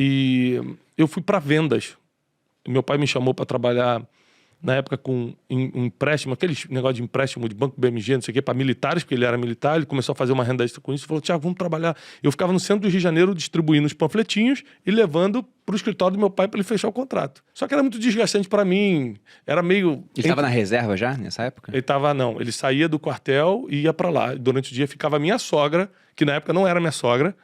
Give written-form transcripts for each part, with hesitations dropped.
E eu fui para vendas. Meu pai me chamou para trabalhar, na época, com um empréstimo, aqueles negócio de empréstimo de banco BMG, não sei o quê, para militares, porque ele era militar. Ele começou a fazer uma renda extra com isso e falou: Thiago, vamos trabalhar. Eu ficava no centro do Rio de Janeiro distribuindo os panfletinhos e levando para o escritório do meu pai para ele fechar o contrato. Só que era muito desgastante para mim. Era meio... Ele estava na reserva já, nessa época? Ele estava, não. Ele saía do quartel e ia para lá. Durante o dia ficava a minha sogra, que na época não era minha sogra,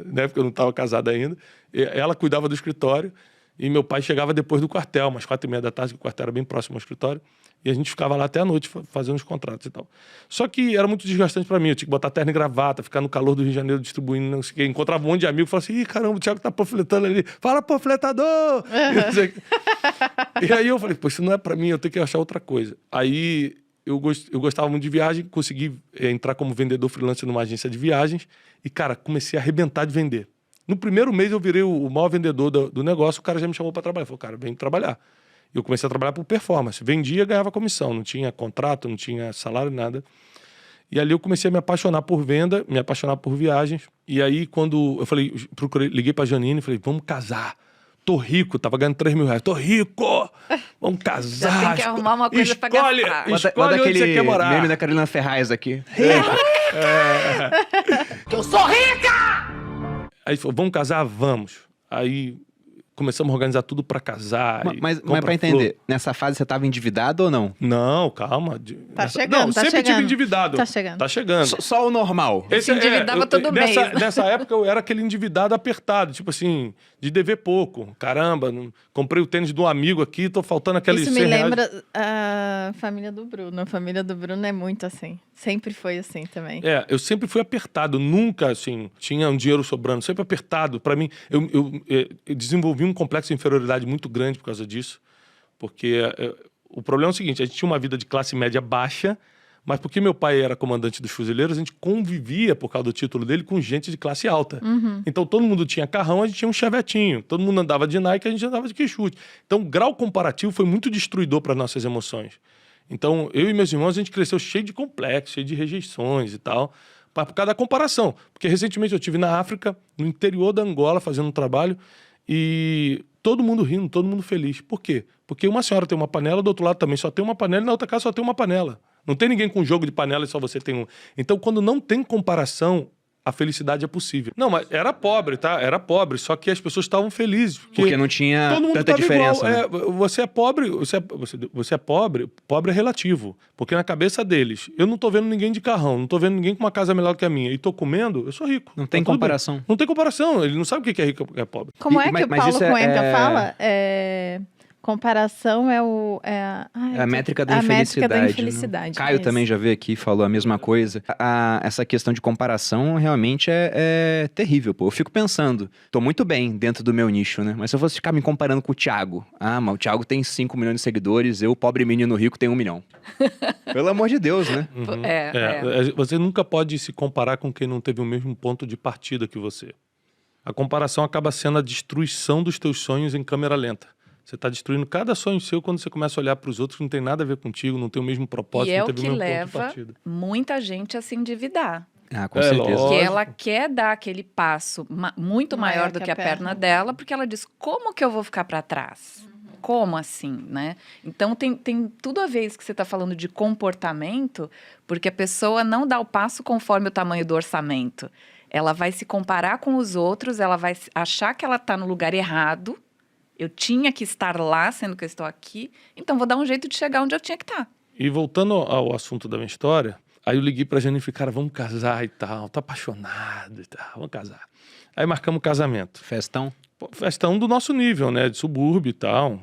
na época eu não estava casado ainda. Ela cuidava do escritório. E meu pai chegava depois do quartel, umas 4h30 da tarde, que o quartel era bem próximo ao escritório. E a gente ficava lá até a noite fazendo os contratos e tal. Só que era muito desgastante pra mim. Eu tinha que botar terno e gravata, ficar no calor do Rio de Janeiro distribuindo, não sei o quê. Encontrava um monte de amigo e falava assim: ih, caramba, o Thiago tá panfletando ali. Fala, panfletador! E aí eu falei: pô, isso não é pra mim, eu tenho que achar outra coisa. Aí eu gostava muito de viagem, consegui entrar como vendedor freelancer numa agência de viagens. E, cara, comecei a arrebentar de vender. No primeiro mês eu virei o maior vendedor do negócio, o cara já me chamou para trabalhar. Falou: cara, vem trabalhar. Eu comecei a trabalhar por performance. Vendia, ganhava comissão. Não tinha contrato, não tinha salário, nada. E ali eu comecei a me apaixonar por venda, me apaixonar por viagens. E aí, quando eu falei, liguei pra Janine e falei: vamos casar. Tô rico, tava ganhando 3 mil reais. Tô rico! Vamos casar. Já tem que arrumar uma coisa pra gastar. Escolhe onde você quer morar. Meme da Carolina Ferraz aqui. Que eu sou rica! Aí falou: vamos casar? Vamos. Aí começamos a organizar tudo pra casar. Mas pra entender, nessa fase você tava endividado ou não? Não, calma. Tá chegando, não, tá sempre chegando. tive endividado. Tá chegando. Tá chegando. Só o normal. Se endividava todo mês. Nessa época eu era aquele endividado apertado, tipo assim, de dever pouco. Caramba, comprei o tênis de um amigo aqui, tô faltando aqueles Isso me 100 reais. lembra a família do Bruno. A família do Bruno é muito assim. Sempre foi assim também. Eu sempre fui apertado, nunca, assim, tinha um dinheiro sobrando, sempre apertado. Pra mim, eu desenvolvi um complexo de inferioridade muito grande por causa disso, porque o problema é o seguinte: a gente tinha uma vida de classe média baixa, mas porque meu pai era comandante dos fuzileiros, a gente convivia, por causa do título dele, com gente de classe alta. Então todo mundo tinha carrão, a gente tinha um chevetinho. Todo mundo andava de Nike, a gente andava de Quixute. Então o grau comparativo foi muito destruidor para nossas emoções. Então eu e meus irmãos, a gente cresceu cheio de complexos, cheio de rejeições e tal, por causa da comparação. Porque recentemente eu estive na África, no interior da Angola, fazendo um trabalho, e todo mundo rindo, todo mundo feliz. Por quê? Porque uma senhora tem uma panela, do outro lado também só tem uma panela, e na outra casa só tem uma panela. Não tem ninguém com jogo de panela e só você tem um. Então, quando não tem comparação, a felicidade é possível. Não, mas era pobre, tá? Era pobre, só que as pessoas estavam felizes. Porque não tinha todo mundo tanta diferença. Igual. Né? Você é pobre, você é pobre é relativo. Porque na cabeça deles, eu não tô vendo ninguém de carrão, não tô vendo ninguém com uma casa melhor que a minha, e tô comendo, eu sou rico. Não tem comparação. Não tem comparação, ele não sabe o que é rico e o que é pobre. Como é que mas o Paulo isso Cuenca fala? Comparação é a métrica da infelicidade. Né? Caio também já veio aqui e falou a mesma coisa. Essa questão de comparação realmente é terrível, pô. Eu fico pensando, tô muito bem dentro do meu nicho, né? Mas se eu fosse ficar me comparando com o Thiago, mas o Thiago tem 5 milhões de seguidores, eu, pobre menino rico, tenho 1 milhão. Pelo amor de Deus, né? Você nunca pode se comparar com quem não teve o mesmo ponto de partida que você. A comparação acaba sendo a destruição dos teus sonhos em câmera lenta. Você está destruindo cada sonho seu quando você começa a olhar para os outros que não tem nada a ver contigo, não tem o mesmo propósito, não teve o mesmo ponto de partida. Muita gente a se endividar. Com certeza. Porque ela quer dar aquele passo muito maior do que a perna dela, porque ela diz: como que eu vou ficar para trás? Como assim, né? Então, tem tudo a ver isso que você está falando de comportamento, porque a pessoa não dá o passo conforme o tamanho do orçamento. Ela vai se comparar com os outros, ela vai achar que ela está no lugar errado. Eu tinha que estar lá, sendo que eu estou aqui, então vou dar um jeito de chegar onde eu tinha que estar. E voltando ao assunto da minha história, aí eu liguei pra Jane e falei: cara, vamos casar e tal, tô apaixonado e tal, vamos casar. Aí marcamos o casamento. Festão? Festão do nosso nível, né, de subúrbio e tal.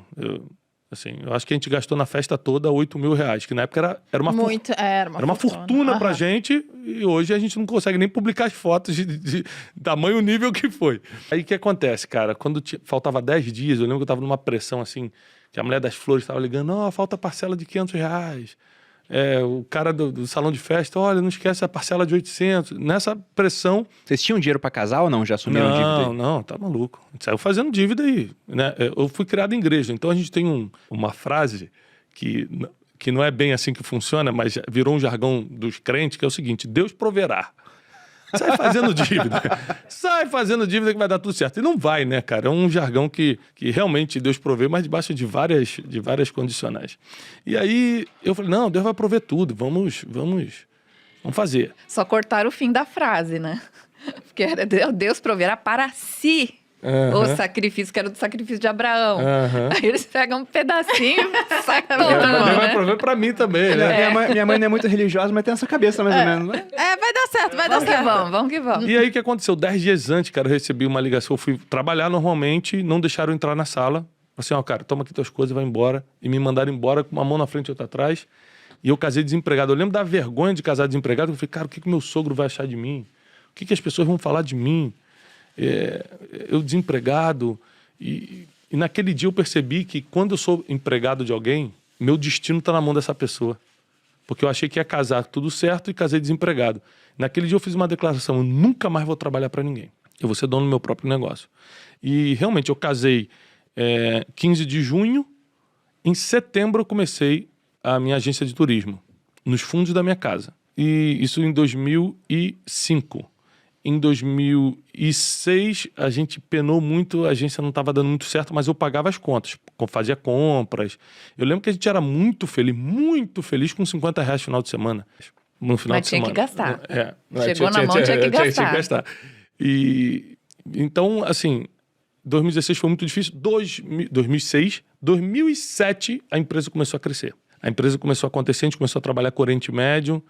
Eu acho que a gente gastou na festa toda 8 mil reais, que na época era uma fortuna pra gente, e hoje a gente não consegue nem publicar as fotos de tamanho nível que foi. Aí o que acontece, cara? Quando faltava 10 dias, eu lembro que eu tava numa pressão assim, que a mulher das flores tava ligando: falta parcela de 500 reais. O cara do salão de festa: olha, não esquece a parcela de 800. Nessa pressão... Vocês tinham dinheiro pra casar ou não? Já assumiram dívida aí? Não, tá maluco. A gente saiu fazendo dívida aí, né? Eu fui criado em igreja, então a gente tem uma frase que não é bem assim que funciona, mas virou um jargão dos crentes, que é o seguinte: Deus proverá. Sai fazendo dívida. Sai fazendo dívida que vai dar tudo certo. E não vai, né, cara? É um jargão que realmente Deus provê, mas debaixo de várias condicionais. E aí eu falei, não, Deus vai prover tudo, vamos fazer. Só cortaram o fim da frase, né? Porque era Deus proverá para si o sacrifício, que era do sacrifício de Abraão. Aí eles pegam um pedacinho e saem todo, Deus vai prover para mim também, né? Minha mãe não é muito religiosa, mas tem essa cabeça mais ou menos. Né? Vai dar certo, vai dar certo. Vamos que vamos. E aí o que aconteceu? 10 dias antes, cara, eu recebi uma ligação, eu fui trabalhar normalmente, não deixaram eu entrar na sala. Assim, cara, toma aqui tuas coisas e vai embora. E me mandaram embora com uma mão na frente e outra atrás. E eu casei desempregado. Eu lembro da vergonha de casar desempregado. Eu falei, cara, o que meu sogro vai achar de mim? O que as pessoas vão falar de mim? Eu desempregado. E naquele dia eu percebi que quando eu sou empregado de alguém, meu destino está na mão dessa pessoa. Porque eu achei que ia casar tudo certo e casei desempregado. Naquele dia eu fiz uma declaração, eu nunca mais vou trabalhar para ninguém. Eu vou ser dono do meu próprio negócio. E realmente eu casei 15 de junho. Em setembro eu comecei a minha agência de turismo, nos fundos da minha casa. E isso em 2005. Em 2006, a gente penou muito, a agência não estava dando muito certo, mas eu pagava as contas, fazia compras. Eu lembro que a gente era muito feliz com R$50 no final de semana. No final mas de tinha semana. Que gastar. Chegou na mão, tinha que gastar. Tinha que gastar. E, então, assim, 2016 foi muito difícil. 2006, 2007, a empresa começou a crescer. A empresa começou a acontecer, a gente começou a trabalhar com o Oriente Médio,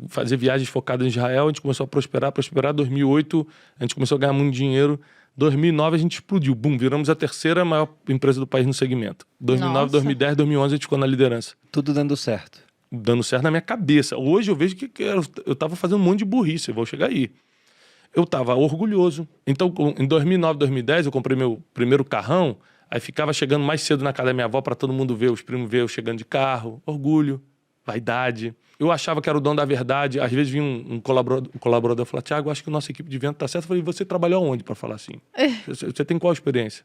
fazer viagens focadas em Israel, a gente começou a prosperar. 2008, a gente começou a ganhar muito dinheiro. 2009, a gente explodiu. Bum, viramos a terceira maior empresa do país no segmento. 2009, Nossa. 2010, 2011, a gente ficou na liderança. Tudo dando certo. Dando certo na minha cabeça. Hoje eu vejo que eu estava fazendo um monte de burrice, eu vou chegar aí. Eu estava orgulhoso. Então, em 2009, 2010, eu comprei meu primeiro carrão. Aí ficava chegando mais cedo na casa da minha avó para todo mundo ver, os primos ver eu chegando de carro. Orgulho, vaidade. Eu achava que era o dono da verdade. Às vezes vinha um colaborador e falava, Thiago, acho que a nossa equipe de venda está certa. Eu falei, você trabalhou aonde para falar assim? Você tem qual experiência?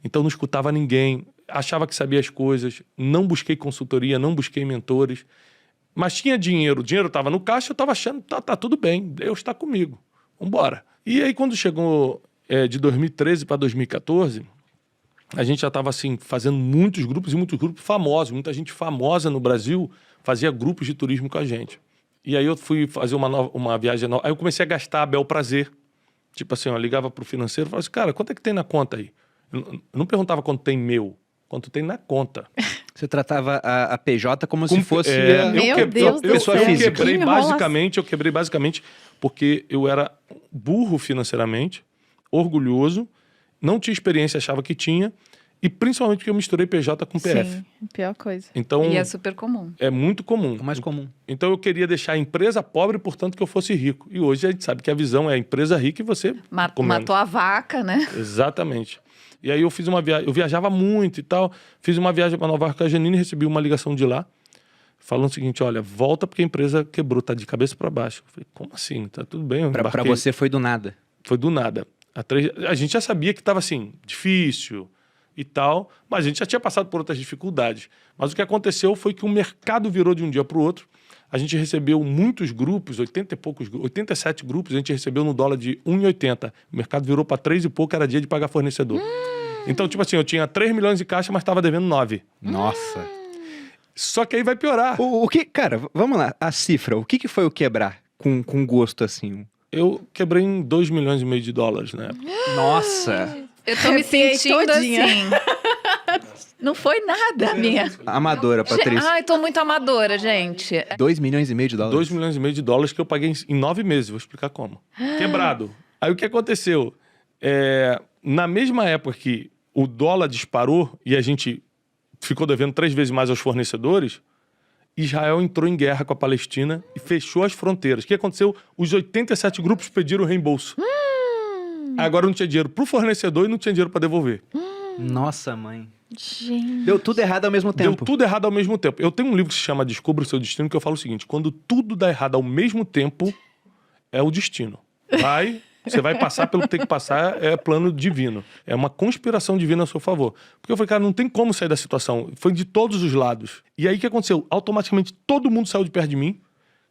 Então não escutava ninguém, achava que sabia as coisas, não busquei consultoria, não busquei mentores. Mas tinha dinheiro, o dinheiro estava no caixa, eu estava achando, tá tudo bem, Deus está comigo, vambora. E aí quando chegou de 2013 para 2014... a gente já estava assim, fazendo muitos grupos famosos. Muita gente famosa no Brasil fazia grupos de turismo com a gente. E aí eu fui fazer uma viagem nova. Aí eu comecei a gastar a bel prazer. Tipo assim, eu ligava pro financeiro e falava assim, cara, quanto é que tem na conta aí? Eu não perguntava quanto tem quanto tem na conta. Você tratava a PJ como se fosse... Eu quebrei basicamente porque eu era burro financeiramente, orgulhoso, não tinha experiência, achava que tinha, e principalmente porque eu misturei PJ com PF. Sim, pior coisa. Então, e é super comum. É muito comum. O mais comum. Então eu queria deixar a empresa pobre, portanto que eu fosse rico. E hoje a gente sabe que a visão é a empresa rica e você... Matou a vaca, né? Exatamente. E aí eu fiz uma viagem, eu viajava muito e tal, fiz uma viagem para Nova York com a Janine e recebi uma ligação de lá, falando o seguinte, olha, volta porque a empresa quebrou, tá de cabeça para baixo. Eu falei, como assim? Tá tudo bem. Para você foi do nada? Foi do nada. A gente já sabia que estava assim, difícil e tal, mas a gente já tinha passado por outras dificuldades. Mas o que aconteceu foi que o mercado virou de um dia para o outro. A gente recebeu muitos grupos, 87 grupos, a gente recebeu no dólar de 1,80. O mercado virou para 3 e pouco, era dia de pagar fornecedor. Então, tipo assim, eu tinha 3 milhões de caixa, mas estava devendo 9. Nossa! Só que aí vai piorar. O que, cara, vamos lá, a cifra, o que foi o quebrar com gosto assim? Eu quebrei em 2,5 milhões de dólares, né? Nossa! Eu tô me sentindo todinha. Assim. Não foi nada, minha. Amadora, Patrícia. Ai, tô muito amadora, gente. 2,5 milhões de dólares? 2,5 milhões de dólares que eu paguei em 9 meses, vou explicar como. Quebrado. Aí o que aconteceu? Na mesma época que o dólar disparou e a gente ficou devendo 3 vezes mais aos fornecedores, Israel entrou em guerra com a Palestina e fechou as fronteiras. O que aconteceu? Os 87 grupos pediram reembolso. Agora não tinha dinheiro pro fornecedor e não tinha dinheiro para devolver. Nossa, mãe. Gente. Deu tudo errado ao mesmo tempo. Deu tudo errado ao mesmo tempo. Eu tenho um livro que se chama Descubra o Seu Destino, que eu falo o seguinte, quando tudo dá errado ao mesmo tempo, é o destino. Você vai passar pelo que tem que passar, é plano divino. É uma conspiração divina a seu favor. Porque eu falei, cara, não tem como sair da situação. Foi de todos os lados. E aí o que aconteceu? Automaticamente todo mundo saiu de perto de mim.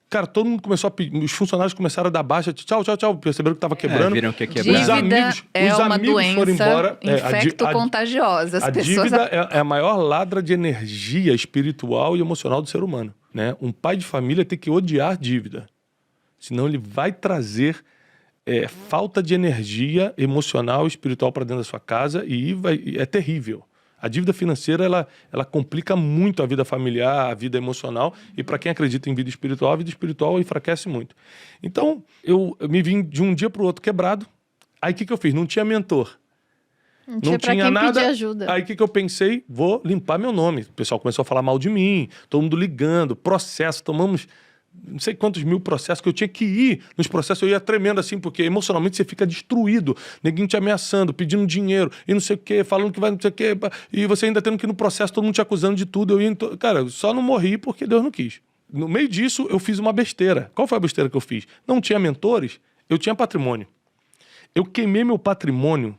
Cara, todo mundo começou a pedir, os funcionários começaram a dar baixa, tchau, perceberam que estava quebrando. Viram que ia quebrar. Dívida os uma amigos doença foram embora. infecto-contagiosa. A dívida é a maior ladra de energia espiritual e emocional do ser humano, né? Um pai de família tem que odiar dívida, senão ele vai trazer falta de energia emocional e espiritual para dentro da sua casa e é terrível. A dívida financeira, ela complica muito a vida familiar, a vida emocional. E para quem acredita em vida espiritual, a vida espiritual enfraquece muito. Então, eu me vim de um dia para o outro quebrado. Aí, o que eu fiz? Não tinha mentor. Não tinha nada. Pedir ajuda. Aí, o que eu pensei? Vou limpar meu nome. O pessoal começou a falar mal de mim. Todo mundo ligando. Processo. Tomamos não sei quantos mil processos que eu tinha que ir. Nos processos eu ia tremendo assim, porque emocionalmente você fica destruído. Neguinho te ameaçando, pedindo dinheiro e não sei o quê, falando que vai não sei o quê. E você ainda tendo que ir no processo, todo mundo te acusando de tudo. Cara, eu só não morri porque Deus não quis. No meio disso, eu fiz uma besteira. Qual foi a besteira que eu fiz? Não tinha mentores, eu tinha patrimônio. Eu queimei meu patrimônio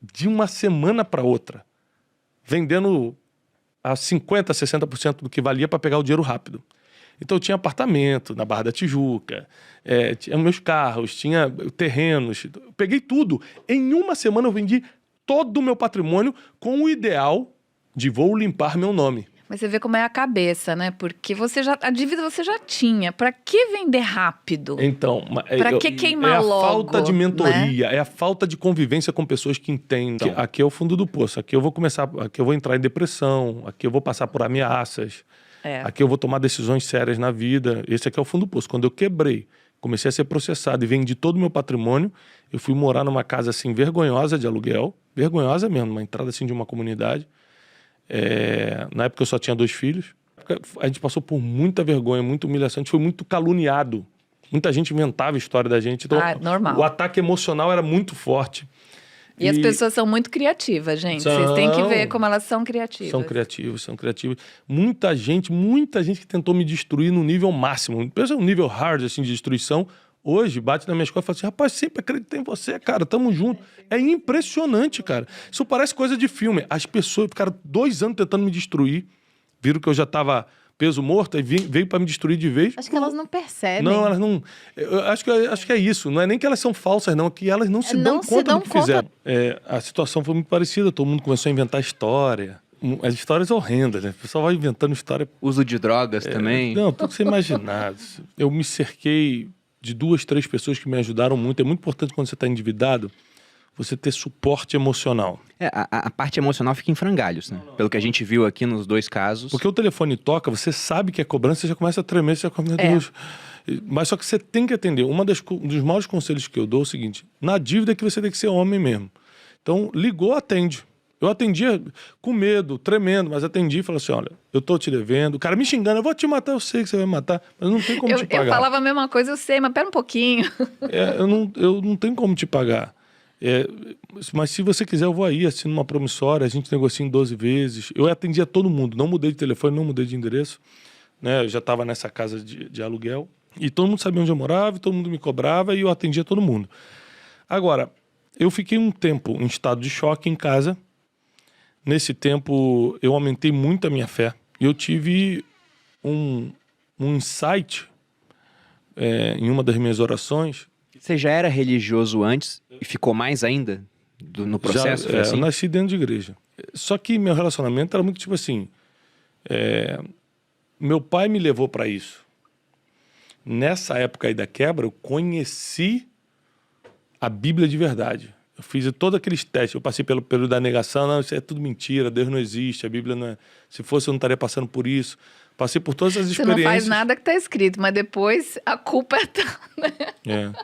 de uma semana para outra, vendendo a 50%, 60% do que valia para pegar o dinheiro rápido. Então eu tinha apartamento na Barra da Tijuca, tinha meus carros, tinha terrenos, eu peguei tudo. Em uma semana eu vendi todo o meu patrimônio com o ideal de vou limpar meu nome. Mas você vê como é a cabeça, né? Porque a dívida você já tinha. Para que vender rápido? Então, para que queimar logo? É a falta de mentoria, né? É a falta de convivência com pessoas que entendem. Então, aqui é o fundo do poço. Aqui eu vou entrar em depressão, aqui eu vou passar por ameaças. Aqui eu vou tomar decisões sérias na vida. Esse aqui é o fundo do poço. Quando eu quebrei, comecei a ser processado e vendi todo o meu patrimônio, eu fui morar numa casa assim vergonhosa de aluguel. Vergonhosa mesmo, uma entrada assim de uma comunidade. Na época eu só tinha 2 filhos. A gente passou por muita vergonha, muita humilhação. A gente foi muito caluniado. Muita gente inventava a história da gente. Então, normal. O ataque emocional era muito forte. E as pessoas são muito criativas, gente. Vocês têm que ver como elas são criativas. São criativas. Muita gente que tentou me destruir no nível máximo. Pensa um nível hard, assim, de destruição. Hoje, bate na minha escola e fala assim, rapaz, sempre acreditei em você, cara, tamo junto. É impressionante, cara. Isso parece coisa de filme. As pessoas ficaram 2 anos tentando me destruir. Viram que eu já tava peso morto e veio para me destruir de vez. Acho que elas não percebem. Não, elas não... Eu acho que é isso. Não é nem que elas são falsas, não. É que elas não se dão conta do que fizeram. A situação foi muito parecida. Todo mundo começou a inventar história. As histórias horrendas, né? O pessoal vai inventando história... Uso de drogas também. Não, tudo que você imaginar. Eu me cerquei de 2, 3 pessoas que me ajudaram muito. É muito importante quando você está endividado, você ter suporte emocional. A parte emocional fica em frangalhos, né? Pelo que a gente viu aqui nos 2 casos. Porque o telefone toca, você sabe que é cobrança, você já começa a tremer, você já começa a... Deus. Mas só que você tem que atender. Um dos maiores conselhos que eu dou é o seguinte, na dívida é que você tem que ser homem mesmo. Então, ligou, atende. Eu atendia com medo, tremendo, mas atendi e falei assim, olha, eu tô te devendo. O cara me xingando, eu vou te matar, eu sei que você vai me matar, mas não tem como te pagar. Eu falava a mesma coisa, eu sei, mas pera um pouquinho. Eu não tenho como te pagar. Mas se você quiser eu vou aí, assino uma promissória, a gente negocia em 12 vezes. Eu atendia todo mundo, não mudei de telefone, não mudei de endereço, né? Eu já estava nessa casa de aluguel e todo mundo sabia onde eu morava, todo mundo me cobrava e eu atendia todo mundo. Agora, eu fiquei um tempo em estado de choque em casa. Nesse tempo eu aumentei muito a minha fé e eu tive um insight em uma das minhas orações. Você já era religioso antes e ficou mais ainda no processo? Já, eu nasci dentro de igreja. Só que meu relacionamento era muito tipo assim... meu pai me levou para isso. Nessa época aí da quebra, eu conheci a Bíblia de verdade. Eu fiz todos aqueles testes. Eu passei pelo período da negação. Não, isso é tudo mentira. Deus não existe. A Bíblia não é... Se fosse, eu não estaria passando por isso. Passei por todas as experiências. Você não faz nada que está escrito, mas depois a culpa é tua, né?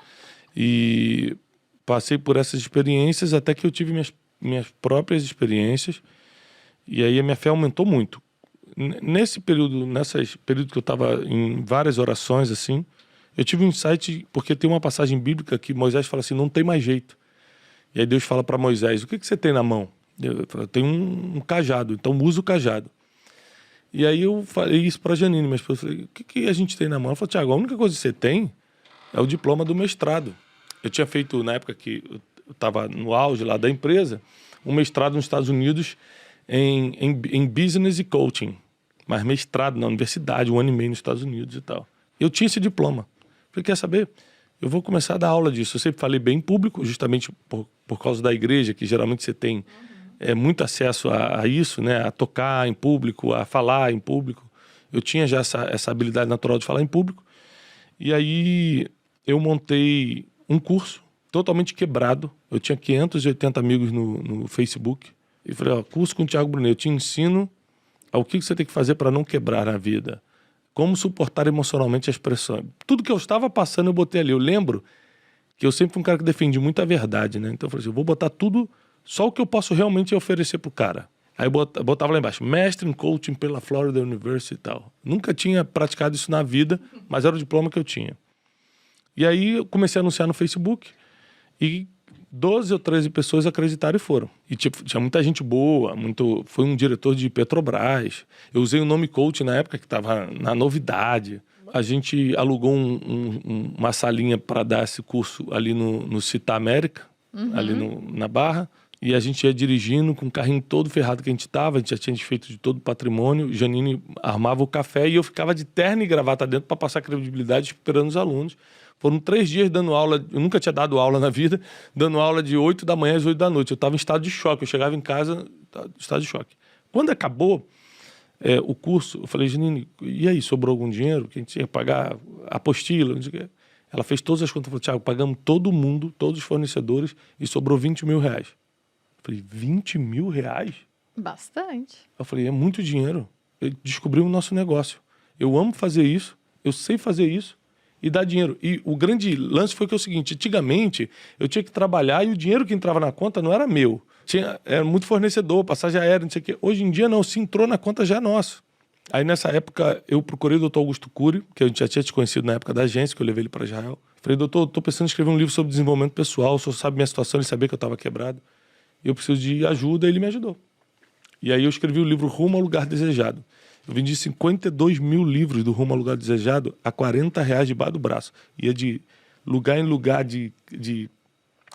E passei por essas experiências até que eu tive minhas próprias experiências. E aí a minha fé aumentou muito. Nesse período que eu estava em várias orações, assim, eu tive um insight, porque tem uma passagem bíblica que Moisés fala assim, não tem mais jeito. E aí Deus fala para Moisés, o que você tem na mão? Eu tenho um cajado, então usa o cajado. E aí eu falei isso para a Janine, minha esposa, falei, o que a gente tem na mão? Ela falou, Tiago, a única coisa que você tem é o diploma do mestrado. Eu tinha feito, na época que eu estava no auge lá da empresa, um mestrado nos Estados Unidos em business e coaching. Mas mestrado na universidade, 1 ano e meio nos Estados Unidos e tal. Eu tinha esse diploma. Falei, quer saber? Eu vou começar a dar aula disso. Eu sempre falei bem em público, justamente por causa da igreja, que geralmente você tem muito acesso a isso, né? A tocar em público, a falar em público. Eu tinha já essa habilidade natural de falar em público. E aí eu montei um curso totalmente quebrado. Eu tinha 580 amigos no Facebook. E falei, ó, curso com o Thiago Brunet. Eu te ensino o que você tem que fazer para não quebrar na vida. Como suportar emocionalmente as pressões. Tudo que eu estava passando eu botei ali. Eu lembro que eu sempre fui um cara que defendi muito a verdade, né? Então eu falei assim, eu vou botar tudo, só o que eu posso realmente oferecer pro cara. Aí eu botava lá embaixo, mestre em coaching pela Florida University e tal. Nunca tinha praticado isso na vida, mas era o diploma que eu tinha. E aí eu comecei a anunciar no Facebook e 12 ou 13 pessoas acreditaram e foram. E tipo, tinha muita gente boa, foi um diretor de Petrobras. Eu usei o nome coach na época que estava na novidade. A gente alugou uma salinha para dar esse curso ali no Cita América, ali na Barra. E a gente ia dirigindo com o carrinho todo ferrado que a gente estava. A gente já tinha feito de todo o patrimônio. Janine armava o café e eu ficava de terno e gravata dentro para passar credibilidade esperando os alunos. Foram 3 dias dando aula, eu nunca tinha dado aula na vida, dando aula de 8 da manhã às 8 da noite. Eu estava em estado de choque, eu chegava em casa em estado de choque. Quando acabou o curso, eu falei, Janine, e aí, sobrou algum dinheiro que a gente ia pagar a apostila? Não sei o quê. Ela fez todas as contas, falou, Thiago, pagamos todo mundo, todos os fornecedores e sobrou 20 mil reais. Eu falei, 20 mil reais? Bastante. Eu falei, é muito dinheiro. Descobrimos o nosso negócio. Eu amo fazer isso, eu sei fazer isso. E dar dinheiro. E o grande lance foi que é o seguinte, antigamente eu tinha que trabalhar e o dinheiro que entrava na conta não era meu. Era muito fornecedor, passagem aérea, não sei o quê. Hoje em dia não, se entrou na conta já é nosso. Aí nessa época eu procurei o Dr. Augusto Cury, que a gente já tinha te conhecido na época da agência, que eu levei ele para Israel. Falei, doutor, estou pensando em escrever um livro sobre desenvolvimento pessoal, o senhor sabe minha situação, ele sabia que eu estava quebrado. E eu preciso de ajuda, e ele me ajudou. E aí eu escrevi o livro Rumo ao Lugar Desejado. Eu vendi 52 mil livros do Rumo ao Lugar Desejado a R$40 debaixo do braço. Ia de lugar em lugar, de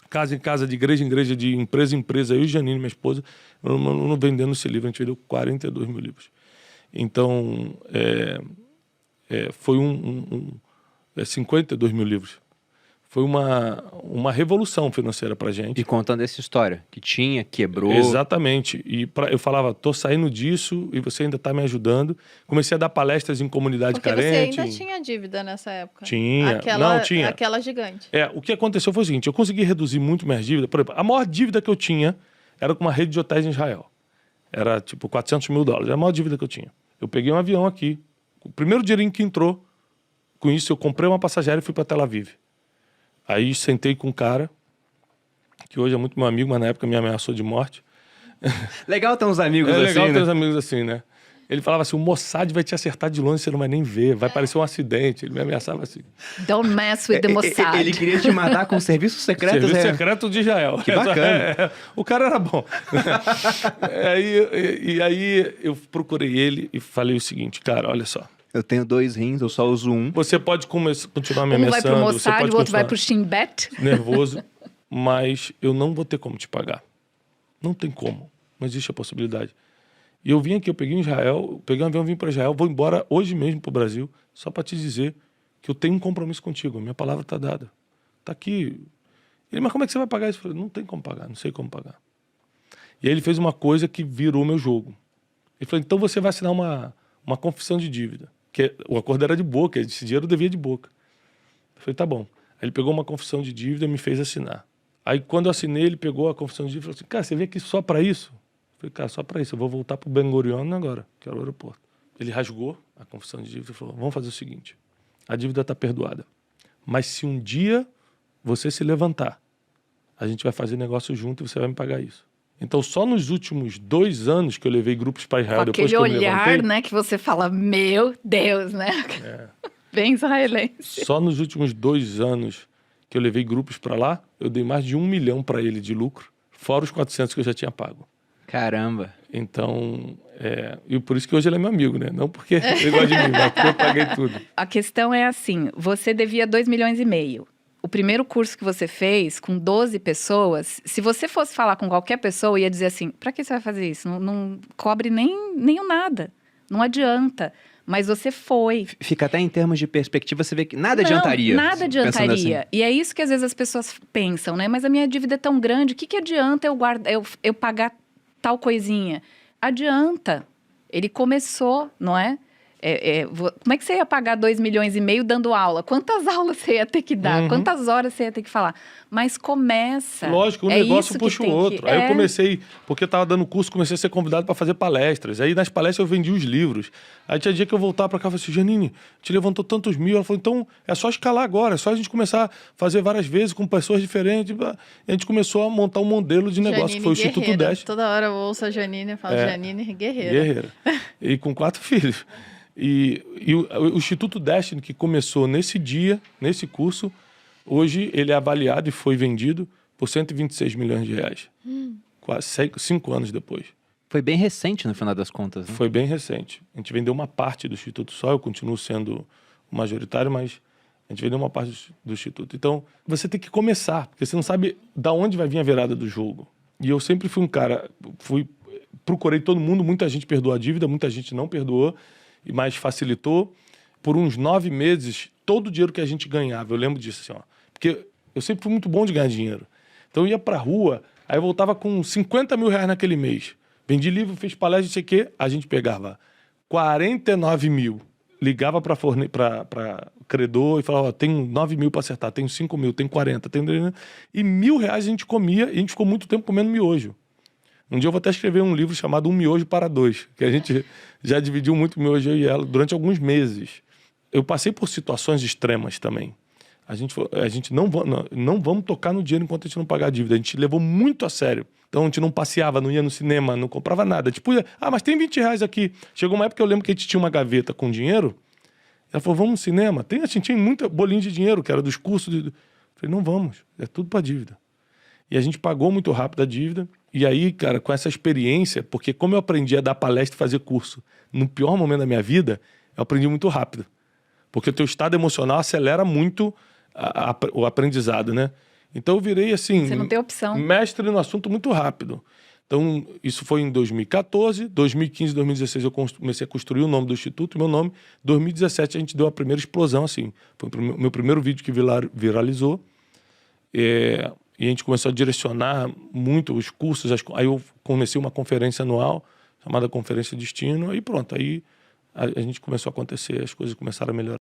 casa em casa, de igreja em igreja, de empresa em empresa. Eu e Janine, minha esposa, não vendendo esse livro. A gente vendeu 42 mil livros. Então, foi 52 mil livros. Foi uma revolução financeira pra gente. E contando essa história, que tinha, quebrou... Exatamente. E eu falava, tô saindo disso e você ainda tá me ajudando. Comecei a dar palestras em comunidade carente. Porque você ainda tinha dívida nessa época. Tinha. Tinha. Aquela gigante. O que aconteceu foi o seguinte, eu consegui reduzir muito minhas dívidas. Por exemplo, a maior dívida que eu tinha era com uma rede de hotéis em Israel. Era tipo $400 mil. Era a maior dívida que eu tinha. Eu peguei um avião aqui. O primeiro dinheirinho que entrou, com isso eu comprei uma passagem aérea e fui para Tel Aviv. Aí sentei com um cara, que hoje é muito meu amigo, mas na época me ameaçou de morte. Legal ter uns amigos assim, legal ter né? uns amigos assim, né? Ele falava assim, o Mossad vai te acertar de longe, você não vai nem ver, vai parecer um acidente. Ele me ameaçava assim. Don't mess with the Mossad. Ele queria te matar com serviços secretos. Serviço secreto de Israel. Que bacana. O cara era bom. Aí eu procurei ele e falei o seguinte, cara, olha só. Eu tenho 2 rins, eu só uso um. Você pode continuar me Um ameaçando. vai pro Mossad, o outro vai pro Shin Bet. Nervoso, mas eu não vou ter como te pagar. Não tem como. Não existe a possibilidade. E eu vim aqui, eu peguei um avião, vim para Israel, vou embora hoje mesmo pro Brasil, só para te dizer que eu tenho um compromisso contigo. Minha palavra tá dada. Tá aqui. Ele, mas como é que você vai pagar isso? Eu falei, não tem como pagar, não sei como pagar. E aí ele fez uma coisa que virou meu jogo. Ele falou, então você vai assinar uma confissão de dívida. Que o acordo era de boca, esse dinheiro eu devia de boca. Eu falei, tá bom. Aí ele pegou uma confissão de dívida e me fez assinar. Aí quando eu assinei, ele pegou a confissão de dívida e falou assim, cara, você veio aqui só para isso? Eu falei, cara, só para isso, eu vou voltar pro Ben Gurion agora, que era o aeroporto. Ele rasgou a confissão de dívida e falou, vamos fazer o seguinte, a dívida está perdoada, mas se um dia você se levantar, a gente vai fazer negócio junto e você vai me pagar isso. Então, só nos últimos 2 anos que eu levei grupos para Israel, depois que eu me levantei... Aquele olhar, né, que você fala, meu Deus, né? Bem israelense. Só nos últimos 2 anos que eu levei grupos para lá, eu dei mais de 1 milhão para ele de lucro, fora os 400 que eu já tinha pago. Caramba. Então, e por isso que hoje ele é meu amigo, né? Não porque ele gosta de mim, mas porque eu paguei tudo. A questão é assim, você devia 2,5 milhões. O primeiro curso que você fez, com 12 pessoas, se você fosse falar com qualquer pessoa, ia dizer assim, pra que você vai fazer isso? Não cobre nem o nada, não adianta. Mas você foi. Fica até em termos de perspectiva, você vê que nada adiantaria. Nada adiantaria. Assim. E é isso que às vezes as pessoas pensam, né? Mas a minha dívida é tão grande, o que adianta eu pagar tal coisinha? Adianta. Ele começou, não é? Como é que você ia pagar 2,5 milhões dando aula? Quantas aulas você ia ter que dar? Quantas horas você ia ter que falar? Mas começa. Lógico, um negócio puxa o outro. Aí eu comecei, porque eu estava dando curso, comecei a ser convidado para fazer palestras. Aí nas palestras eu vendi os livros. Aí tinha dia que eu voltava para cá e falei assim, Janine, te levantou tantos mil. Ela falou, então é só escalar agora, é só a gente começar a fazer várias vezes com pessoas diferentes. E a gente começou a montar um modelo de negócio, Janine que foi o Instituto Dash. Toda hora eu ouço a Janine e falo, Janine guerreira. Guerreira. E com 4 filhos. E o Instituto Destiny, que começou nesse dia, nesse curso, hoje ele é avaliado e foi vendido por 126 milhões de reais. Quase 5 anos depois. Foi bem recente, no final das contas. Né? Foi bem recente. A gente vendeu uma parte do Instituto só, eu continuo sendo o majoritário, mas a gente vendeu uma parte do Instituto. Então, você tem que começar, porque você não sabe de onde vai vir a virada do jogo. E eu sempre fui um cara, procurei todo mundo, muita gente perdoou a dívida, muita gente não perdoou, mas facilitou. Por uns 9 meses, todo o dinheiro que a gente ganhava, eu lembro disso assim, ó, porque eu sempre fui muito bom de ganhar dinheiro. Então eu ia pra rua, aí eu voltava com 50 mil reais naquele mês. Vendi livro, fiz palestra, não sei o quê, a gente pegava 49 mil, ligava para credor e falava, ó, tenho 9 mil para acertar, tenho 5 mil, tenho 40, tenho... E R$1.000 a gente comia, e a gente ficou muito tempo comendo miojo. Um dia eu vou até escrever um livro chamado Um Miojo para Dois, que a gente já dividiu muito miojo, eu e ela, durante alguns meses. Eu passei por situações extremas também. A gente não vamos tocar no dinheiro enquanto a gente não pagar a dívida. A gente levou muito a sério. Então a gente não passeava, não ia no cinema, não comprava nada. Tipo, mas tem R$20 aqui. Chegou uma época que eu lembro que a gente tinha uma gaveta com dinheiro. Ela falou, vamos no cinema? A gente tinha muita bolinha de dinheiro, que era dos cursos. Eu falei, não vamos, é tudo para dívida. E a gente pagou muito rápido a dívida. E aí, cara, com essa experiência, porque como eu aprendi a dar palestra e fazer curso no pior momento da minha vida, eu aprendi muito rápido. Porque o teu estado emocional acelera muito o aprendizado, né? Então eu virei, assim... Você não tem opção. Mestre no assunto muito rápido. Então, isso foi em 2014, 2015, 2016 eu comecei a construir o nome do Instituto, meu nome. Em 2017 a gente deu a primeira explosão, assim. Foi o meu primeiro vídeo que viralizou. E a gente começou a direcionar muito os cursos. Aí eu comecei uma conferência anual, chamada Conferência Destino, e pronto. Aí a gente começou a acontecer, as coisas começaram a melhorar.